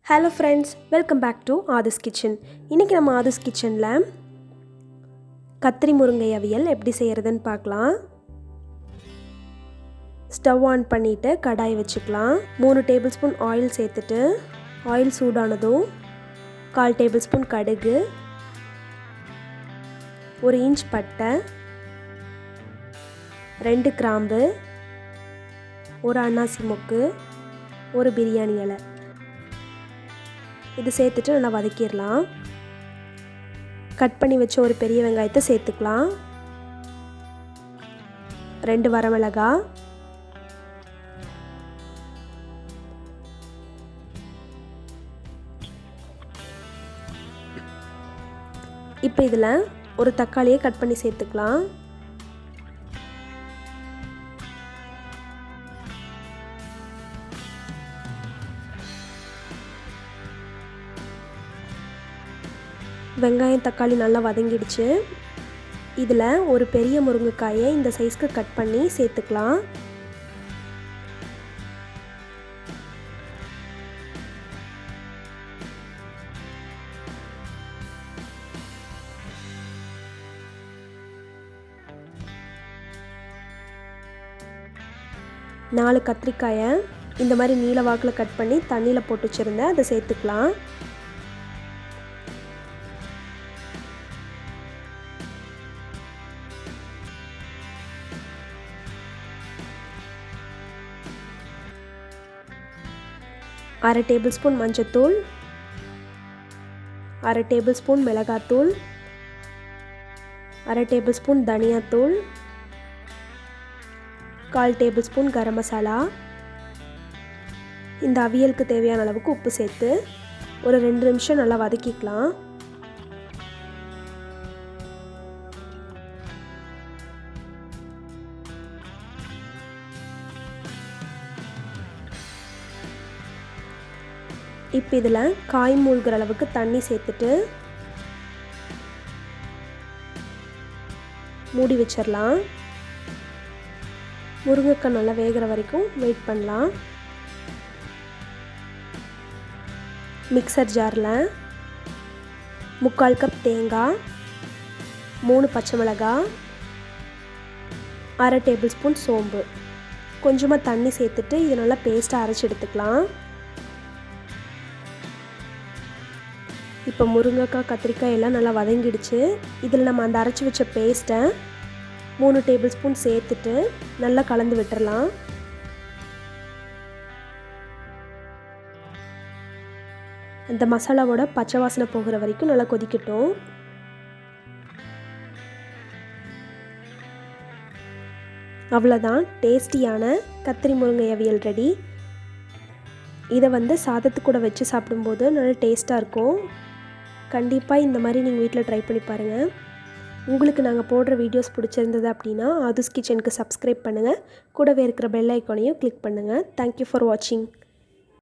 Hello friends, welcome back to Adus Kitchen. இன்னைக்கு நம்ம Adus Kitchenல கத்திரி முருங்கை அவியல் எப்படி செய்யறதுன்னு பார்க்கலாம். ஸ்டவ் ஆன் பண்ணிட்டு கடாய் வச்சுக்கலாம். 3 டேபிள்ஸ்பூன் ஆயில் சேர்த்துட்டு ஆயில் சூடானதும் 1/4 டேபிள்ஸ்பூன் கடுகு, 1 இன்ச் பட்டை, 2 கிராம்பு, 1 அன்னாசி மொக்கு, 1 பிரியாணி இலை இது சேர்த்துட்டு நல்லா வதக்கிடலாம். கட் பண்ணி வச்ச ஒரு பெரிய வெங்காயத்தை சேர்த்துக்கலாம். 2 வரமிளகாய், இப்போ இதில் ஒரு தக்காளியை கட் பண்ணி சேர்த்துக்கலாம். வெங்காயம் தக்காளி நல்லா வதங்கிடுச்சு. இதில் ஒரு பெரிய முருங்கைக்காயை இந்த சைஸ்க்கு கட் பண்ணி சேர்த்துக்கலாம். நாலு கத்திரிக்காயை இந்த மாதிரி நீல வாக்கில் கட் பண்ணி தண்ணியில் போட்டு வச்சுருந்தேன், அதை சேர்த்துக்கலாம். அரை டேபிள் ஸ்பூன் மஞ்சத்தூள், அரை டேபிள் ஸ்பூன் மிளகாத்தூள், அரை டேபிள் ஸ்பூன் தனியாத்தூள், 1/4 டேபிள் ஸ்பூன் கரம் மசாலா. இந்த அவியலுக்கு தேவையான அளவுக்கு உப்பு சேர்த்து ஒரு 2 நிமிஷம் நல்லா வதக்கிக்கலாம். இப்போ இதில் காய் மூழ்கிற அளவுக்கு தண்ணி சேர்த்துட்டு மூடி வச்சிடலாம். முருங்கைக்காய் நல்லா வேகிற வரைக்கும் வெயிட் பண்ணலாம். மிக்சர் ஜாரில் 3/4 கப் தேங்காய், 3 பச்சை மிளகாய், அரை டேபிள் ஸ்பூன் சோம்பு, கொஞ்சமாக தண்ணி சேர்த்துட்டு இது நல்லா பேஸ்ட்டாக அரைச்சி எடுத்துக்கலாம். இப்போ முருங்கைக்காய் கத்திரிக்காய் எல்லாம் நல்லா வதங்கிடுச்சு. இதில் நம்ம அந்த அரைச்சி வச்ச பேஸ்ட்டை 3 டேபிள் ஸ்பூன் சேர்த்துட்டு நல்லா கலந்து விட்டுறலாம். அந்த மசாலாவோட பச்சை வாசனை போகிற வரைக்கும் நல்லா கொதிக்கட்டும். அவ்வளோதான், டேஸ்டியான கத்திரி முருங்கை அவியல் ரெடி. இதை சாதத்து கூட வச்சு சாப்பிடும்போது நல்லா டேஸ்ட்டாக இருக்கும். கண்டிப்பாக இந்த மாதிரி நீங்கள் வீட்டில் ட்ரை பண்ணி பாருங்கள். உங்களுக்கு நாங்கள் போடுற வீடியோஸ் பிடிச்சிருந்தது அப்படின்னா ஆதுஸ் கிச்சனுக்கு சப்ஸ்கிரைப் பண்ணுங்கள். கூடவே இருக்கிற பெல் ஐக்கானையும் கிளிக் பண்ணுங்கள். தேங்க்யூ ஃபார் வாட்சிங்.